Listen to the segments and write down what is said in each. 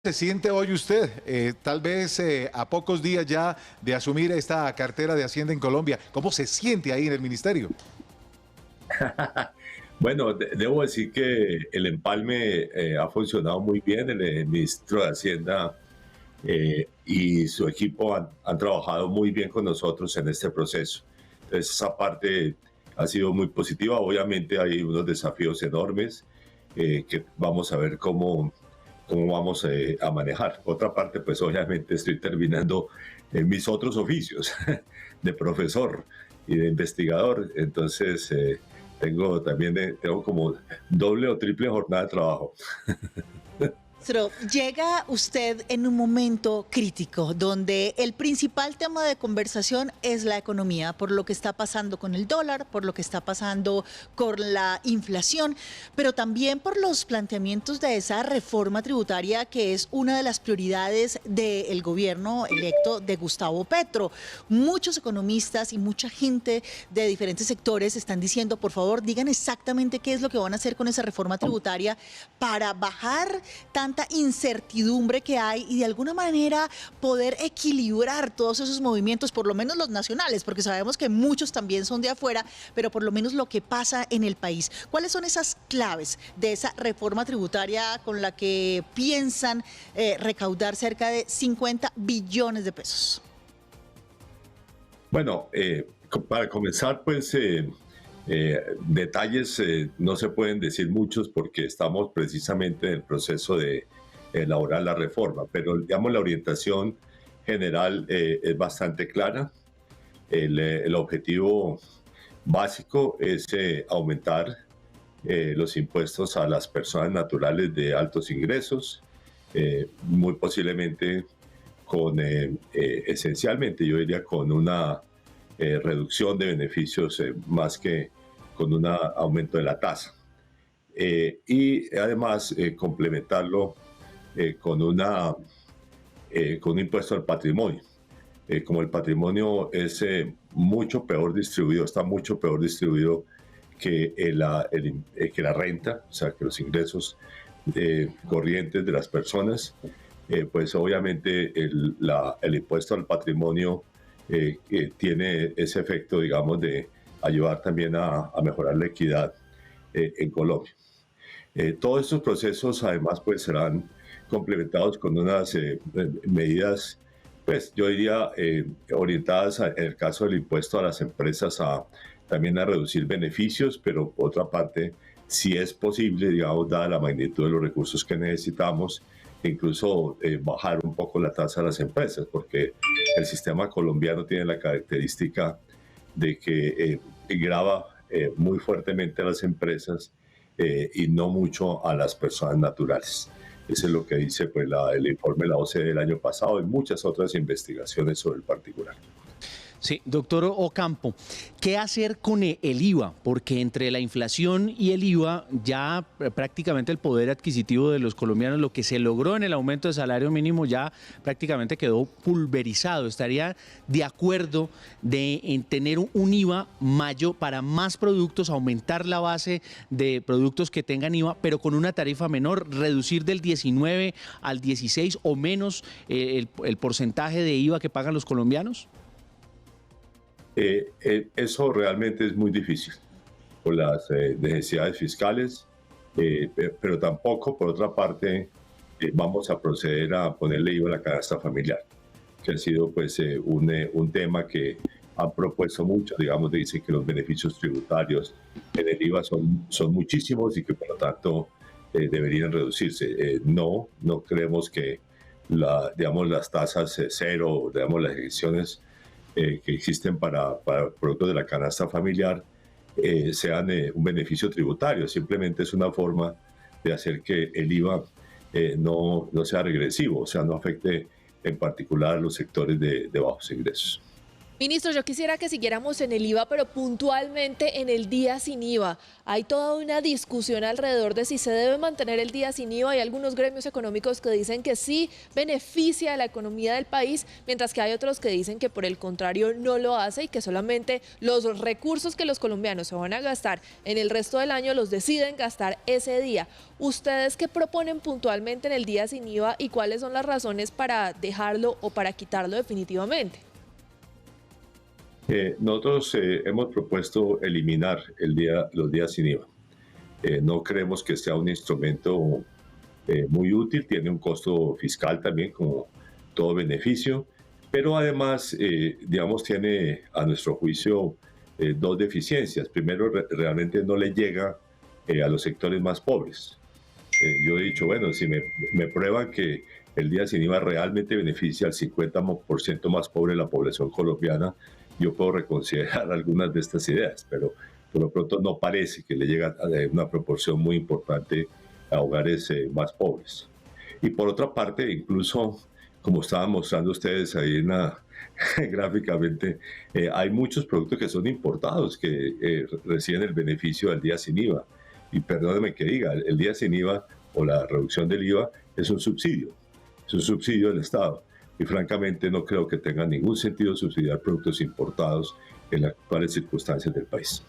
se siente hoy usted, tal vez a pocos días ya de asumir esta cartera de Hacienda en Colombia? ¿Cómo se siente ahí en el ministerio? Bueno, debo decir que el empalme ha funcionado muy bien. El ministro de Hacienda y su equipo han trabajado muy bien con nosotros en este proceso. Entonces, esa parte ha sido muy positiva. Obviamente hay unos desafíos enormes que vamos a ver cómo vamos a manejar. Otra parte, pues obviamente estoy terminando mis otros oficios de profesor y de investigador. Entonces, tengo como doble o triple jornada de trabajo. Pero llega usted en un momento crítico donde el principal tema de conversación es la economía, por lo que está pasando con el dólar, por lo que está pasando con la inflación, pero también por los planteamientos de esa reforma tributaria que es una de las prioridades del gobierno electo de Gustavo Petro. Muchos economistas y mucha gente de diferentes sectores están diciendo, por favor, digan exactamente qué es lo que van a hacer con esa reforma tributaria para bajar tanta incertidumbre que hay y de alguna manera poder equilibrar todos esos movimientos, por lo menos los nacionales, porque sabemos que muchos también son de afuera, pero por lo menos lo que pasa en el país. ¿Cuáles son esas claves de esa reforma tributaria con la que piensan recaudar cerca de 50 billones de pesos? Bueno, para comenzar, pues detalles no se pueden decir muchos porque estamos precisamente en el proceso de elaborar la reforma, pero digamos la orientación general es bastante clara. El objetivo básico es aumentar los impuestos a las personas naturales de altos ingresos, muy posiblemente esencialmente yo diría con una reducción de beneficios más que con un aumento de la tasa. Y además complementarlo con un impuesto al patrimonio. Como el patrimonio es mucho peor distribuido, está mucho peor distribuido que la renta, o sea, que los ingresos corrientes de las personas, pues obviamente el impuesto al patrimonio tiene ese efecto, digamos, de ayudar también a mejorar la equidad en Colombia. Todos estos procesos además pues serán complementados con unas medidas, pues yo diría orientadas en el caso del impuesto a las empresas también a reducir beneficios, pero por otra parte, si es posible, digamos, dada la magnitud de los recursos que necesitamos, incluso bajar un poco la tasa de las empresas, porque el sistema colombiano tiene la característica de que grava muy fuertemente a las empresas y no mucho a las personas naturales. Eso es lo que dice pues, el informe de la OCDE del año pasado y muchas otras investigaciones sobre el particular. Sí, doctor Ocampo, ¿qué hacer con el IVA? Porque entre la inflación y el IVA ya prácticamente el poder adquisitivo de los colombianos, lo que se logró en el aumento de salario mínimo ya prácticamente quedó pulverizado. ¿Estaría de acuerdo en tener un IVA mayor para más productos, aumentar la base de productos que tengan IVA, pero con una tarifa menor, reducir del 19 al 16 o menos el porcentaje de IVA que pagan los colombianos? Eso realmente es muy difícil por las necesidades fiscales, pero tampoco, por otra parte, vamos a proceder a ponerle IVA a la canasta familiar, que ha sido pues un tema que han propuesto mucho, digamos, dicen que los beneficios tributarios en el IVA son muchísimos y que por lo tanto deberían reducirse. No creemos que digamos, las tasas cero, digamos, las elecciones que existen para productos de la canasta familiar sean un beneficio tributario. Simplemente es una forma de hacer que el IVA no sea regresivo, o sea, no afecte en particular a los sectores de bajos ingresos. Ministro, yo quisiera que siguiéramos en el IVA, pero puntualmente en el día sin IVA. Hay toda una discusión alrededor de si se debe mantener el día sin IVA. Hay algunos gremios económicos que dicen que sí beneficia a la economía del país, mientras que hay otros que dicen que por el contrario no lo hace y que solamente los recursos que los colombianos se van a gastar en el resto del año los deciden gastar ese día. ¿Ustedes qué proponen puntualmente en el día sin IVA y cuáles son las razones para dejarlo o para quitarlo definitivamente? Nosotros hemos propuesto eliminar los días sin IVA. No creemos que sea un instrumento muy útil, tiene un costo fiscal también como todo beneficio, pero además, digamos, tiene a nuestro juicio dos deficiencias. Primero, realmente no le llega a los sectores más pobres. Yo he dicho, bueno, si me prueban que el día sin IVA realmente beneficia al 50% más pobre de la población colombiana, yo puedo reconsiderar algunas de estas ideas, pero por lo pronto no parece que le llega a una proporción muy importante a hogares más pobres. Y por otra parte, incluso, como estaban mostrando ustedes ahí gráficamente, hay muchos productos que son importados que reciben el beneficio del día sin IVA. Y perdóneme que diga, el día sin IVA o la reducción del IVA es un subsidio del Estado. Y francamente no creo que tenga ningún sentido subsidiar productos importados en las actuales circunstancias del país.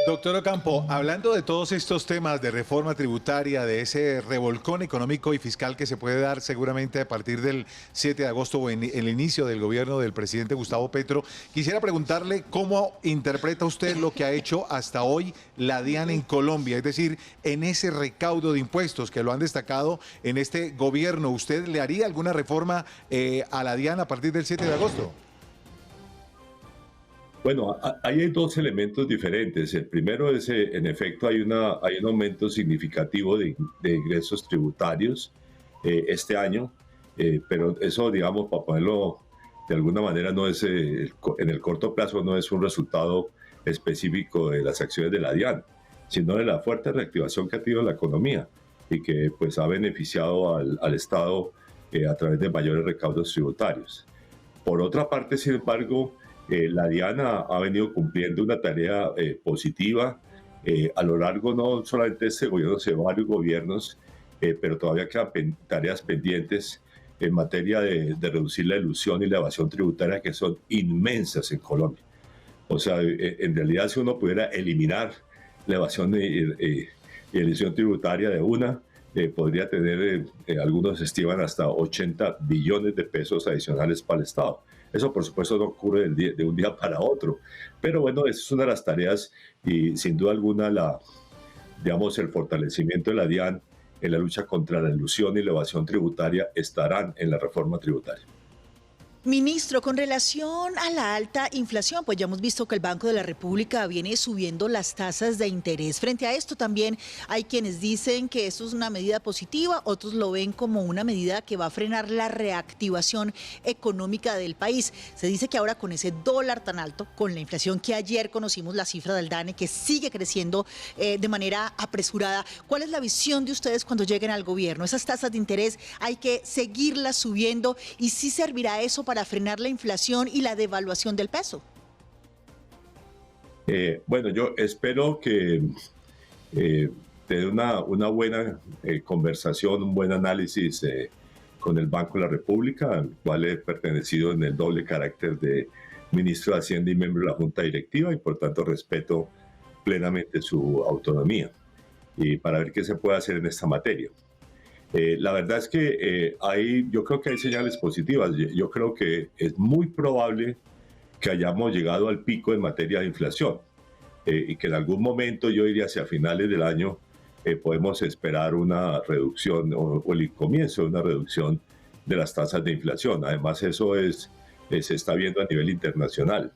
Doctor Ocampo, hablando de todos estos temas de reforma tributaria, de ese revolcón económico y fiscal que se puede dar seguramente a partir del 7 de agosto o en el inicio del gobierno del presidente Gustavo Petro, quisiera preguntarle cómo interpreta usted lo que ha hecho hasta hoy la DIAN en Colombia, es decir, en ese recaudo de impuestos que lo han destacado en este gobierno. ¿Usted le haría alguna reforma a la DIAN a partir del 7 de agosto? Bueno, ahí hay dos elementos diferentes. El primero es, en efecto, hay un aumento significativo de ingresos tributarios este año, pero eso, digamos, para ponerlo de alguna manera, no es en el corto plazo no es un resultado específico de las acciones de la DIAN, sino de la fuerte reactivación que ha tenido la economía y que pues ha beneficiado al Estado a través de mayores recaudos tributarios. Por otra parte, sin embargo, la DIAN ha venido cumpliendo una tarea positiva a lo largo no solamente de este gobierno, sino de varios gobiernos, pero todavía quedan tareas pendientes en materia de reducir la elusión y la evasión tributaria, que son inmensas en Colombia. O sea, en realidad, si uno pudiera eliminar la evasión y elusión tributaria de una, podría tener, algunos estiman, hasta 80 billones de pesos adicionales para el Estado. Eso, por supuesto, no ocurre de un día para otro. Pero bueno, esa es una de las tareas y, sin duda alguna, el fortalecimiento de la DIAN en la lucha contra la elusión y la evasión tributaria estarán en la reforma tributaria. Ministro, con relación a la alta inflación, pues ya hemos visto que el Banco de la República viene subiendo las tasas de interés. Frente a esto también hay quienes dicen que esto es una medida positiva, otros lo ven como una medida que va a frenar la reactivación económica del país. Se dice que ahora con ese dólar tan alto, con la inflación que ayer conocimos la cifra del DANE, que sigue creciendo de manera apresurada, ¿cuál es la visión de ustedes cuando lleguen al gobierno? ¿Esas tasas de interés hay que seguirlas subiendo y sí servirá eso para frenar la inflación y la devaluación del peso? Bueno, yo espero que tener una buena conversación, un buen análisis con el Banco de la República, al cual he pertenecido en el doble carácter de ministro de Hacienda y miembro de la Junta Directiva, y por tanto respeto plenamente su autonomía, y para ver qué se puede hacer en esta materia. La verdad es que yo creo que hay señales positivas. Yo creo que es muy probable que hayamos llegado al pico en materia de inflación y que en algún momento, yo diría hacia finales del año, podemos esperar una reducción o el comienzo de una reducción de las tasas de inflación. Además, eso se está viendo a nivel internacional.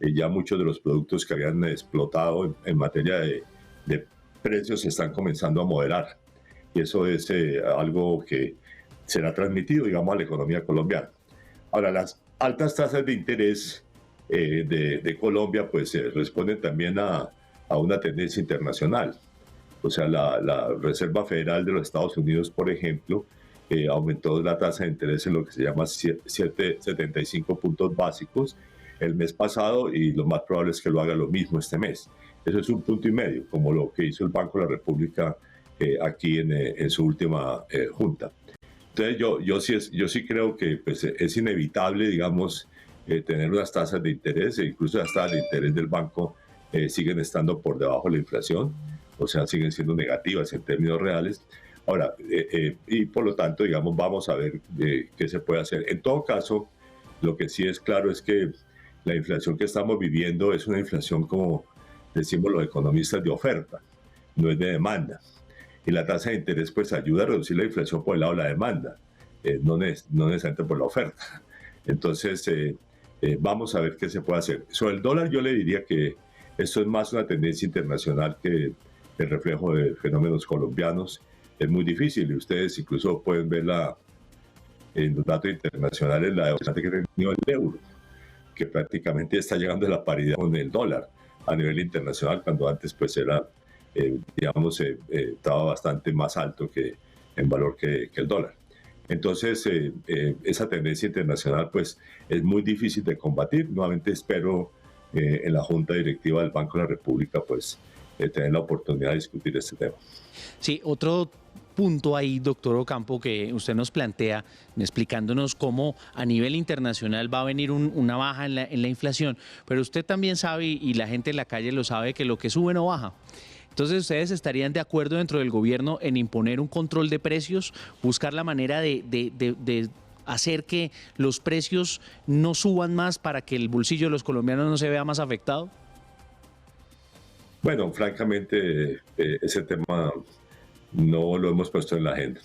Ya muchos de los productos que habían explotado en materia de precios se están comenzando a moderar. Y eso es algo que será transmitido, digamos, a la economía colombiana. Ahora, las altas tasas de interés de Colombia, pues responden también a una tendencia internacional. O sea, la Reserva Federal de los Estados Unidos, por ejemplo, aumentó la tasa de interés en lo que se llama 75 puntos básicos, el mes pasado y lo más probable es que lo haga lo mismo este mes. Eso es 1,5 puntos, como lo que hizo el Banco de la República aquí en su última junta. Entonces yo sí creo que pues, es inevitable, digamos, tener unas tasas de interés, e incluso las tasas de interés del banco siguen estando por debajo de la inflación, o sea, siguen siendo negativas en términos reales. Ahora, y por lo tanto, digamos, vamos a ver qué se puede hacer. En todo caso, lo que sí es claro es que la inflación que estamos viviendo es una inflación, como decimos los economistas, de oferta, no es de demanda. Y la tasa de interés pues ayuda a reducir la inflación por el lado de la demanda, no necesariamente por la oferta. Entonces, vamos a ver qué se puede hacer. Sobre el dólar yo le diría que esto es más una tendencia internacional que el reflejo de fenómenos colombianos. Es muy difícil y ustedes incluso pueden ver en los datos internacionales la devaluación que ha tenido el euro, que prácticamente está llegando a la paridad con el dólar a nivel internacional, cuando antes pues era, digamos, estaba bastante más alto en valor que el dólar. Entonces, esa tendencia internacional pues es muy difícil de combatir. Nuevamente espero en la Junta Directiva del Banco de la República pues tener la oportunidad de discutir este tema. Sí, otro punto ahí, doctor Ocampo, que usted nos plantea, explicándonos cómo a nivel internacional va a venir una baja en la inflación, pero usted también sabe, y la gente en la calle lo sabe, que lo que sube no baja. Entonces, ¿ustedes estarían de acuerdo dentro del gobierno en imponer un control de precios, buscar la manera de hacer que los precios no suban más para que el bolsillo de los colombianos no se vea más afectado? Bueno, francamente, ese tema no lo hemos puesto en la agenda.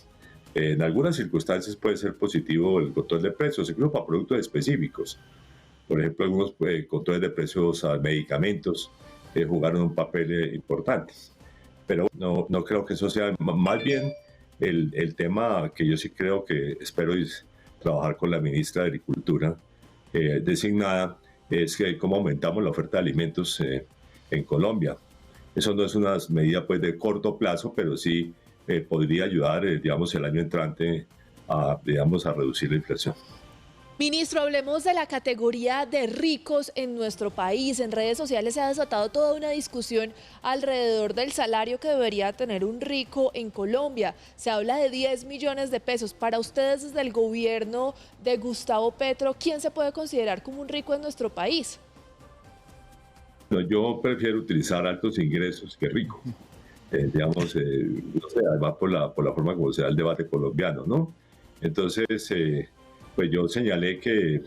En algunas circunstancias puede ser positivo el control de precios, incluso para productos específicos. Por ejemplo, algunos controles de precios a medicamentos jugaron un papel importante. Pero no creo que eso sea, más bien el tema que yo sí creo que espero es trabajar con la ministra de Agricultura designada, es que cómo aumentamos la oferta de alimentos en Colombia. Eso no es una medida pues, de corto plazo, pero sí podría ayudar, digamos, el año entrante a reducir la inflación. Ministro, hablemos de la categoría de ricos en nuestro país. En redes sociales se ha desatado toda una discusión alrededor del salario que debería tener un rico en Colombia. Se habla de 10 millones de pesos. Para ustedes, desde el gobierno de Gustavo Petro, ¿quién se puede considerar como un rico en nuestro país? No, yo prefiero utilizar altos ingresos que rico. No sé, además por la forma como se da el debate colombiano, ¿no? Entonces, pues yo señalé que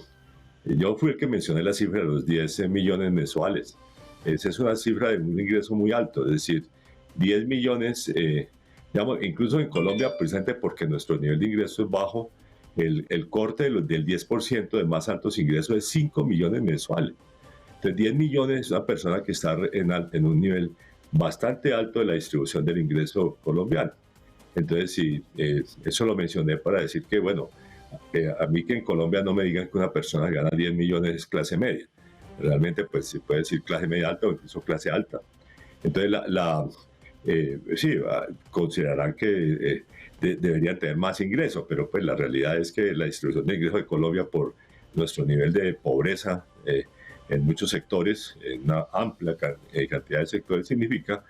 yo fui el que mencioné la cifra de los 10 millones mensuales. Esa es una cifra de un ingreso muy alto, es decir, 10 millones, incluso en Colombia, precisamente porque nuestro nivel de ingreso es bajo, el corte del 10% de más altos ingresos es 5 millones mensuales. Entonces, 10 millones es una persona que está en un nivel bastante alto de la distribución del ingreso colombiano. Entonces, sí, eso lo mencioné para decir que, bueno, a mí que en Colombia no me digan que una persona gana 10 millones es clase media. Realmente, pues, se puede decir clase media alta o incluso clase alta. Entonces, sí, considerarán que deberían tener más ingresos, pero pues la realidad es que la distribución de ingresos de Colombia por nuestro nivel de pobreza en muchos sectores, en una amplia cantidad de sectores, significa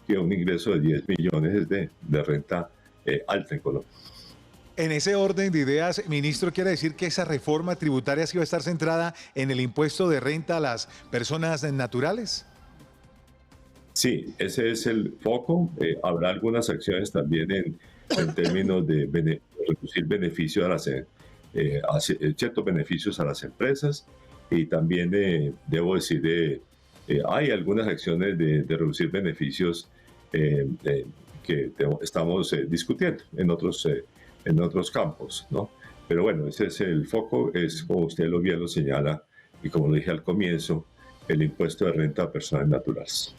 que un ingreso de 10 millones es de renta alta en Colombia. En ese orden de ideas, ministro, ¿quiere decir que esa reforma tributaria sí va a estar centrada en el impuesto de renta a las personas naturales? Sí, ese es el foco. Habrá algunas acciones también en términos de reducir beneficios ciertos beneficios a las empresas, y también debo decir, hay algunas acciones de reducir beneficios que estamos discutiendo en otros campos, ¿no? Pero bueno, ese es el foco, es como usted bien lo señala, y como lo dije al comienzo, el impuesto de renta a personas naturales.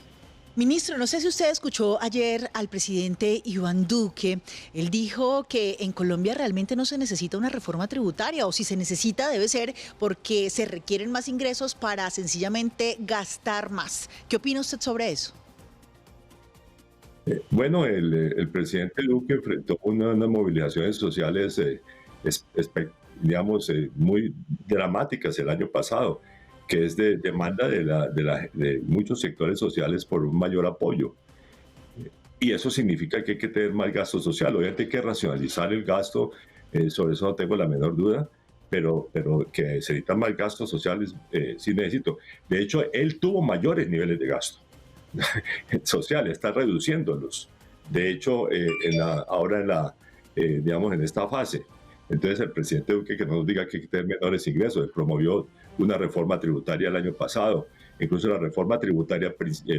Ministro, no sé si usted escuchó ayer al presidente Iván Duque. Él dijo que en Colombia realmente no se necesita una reforma tributaria, o si se necesita debe ser porque se requieren más ingresos para sencillamente gastar más. ¿Qué opina usted sobre eso? Bueno, el presidente Duque enfrentó unas movilizaciones sociales, muy dramáticas el año pasado. que es de demanda de muchos sectores sociales por un mayor apoyo. Y eso significa que hay que tener más gasto social. Obviamente hay que racionalizar el gasto, sobre eso no tengo la menor duda, pero que se necesitan más gastos sociales, sí necesito. De hecho, él tuvo mayores niveles de gasto social, está reduciéndolos. De hecho, ahora digamos, en esta fase. Entonces, el presidente Duque, que no nos diga que hay que tener menores ingresos, él promovió una reforma tributaria el año pasado. Incluso la reforma tributaria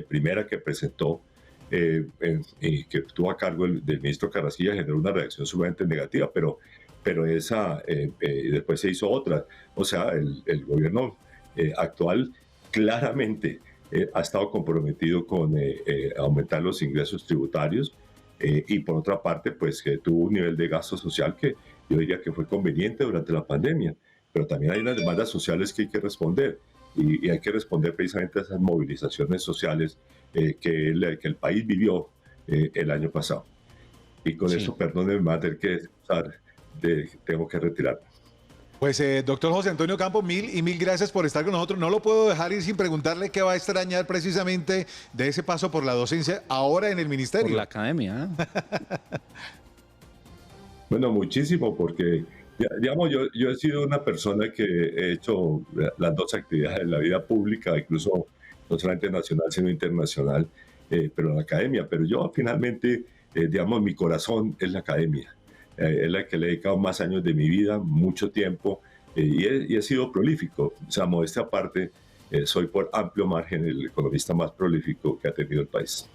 primera que presentó, y que estuvo a cargo del ministro Carrasquilla, generó una reacción sumamente negativa, pero esa, después se hizo otra. O sea, el gobierno actual claramente ha estado comprometido con aumentar los ingresos tributarios, y por otra parte, pues que tuvo un nivel de gasto social que yo diría que fue conveniente durante la pandemia, pero también hay unas demandas sociales que hay que responder, y hay que responder precisamente a esas movilizaciones sociales que el país vivió el año pasado. Y con eso, perdónenme, va a tener que tengo que retirarme. Pues doctor José Antonio Campo, mil gracias por estar con nosotros. No lo puedo dejar ir sin preguntarle qué va a extrañar precisamente de ese paso por la docencia ahora en el ministerio. Por la academia. Bueno, muchísimo, porque digamos, yo he sido una persona que he hecho las dos actividades en la vida pública, incluso no solamente nacional, sino internacional, pero en la academia. Pero yo finalmente, digamos, mi corazón es la academia. Es la que le he dedicado más años de mi vida, mucho tiempo, y he sido prolífico. O sea, modestia aparte, soy por amplio margen el economista más prolífico que ha tenido el país.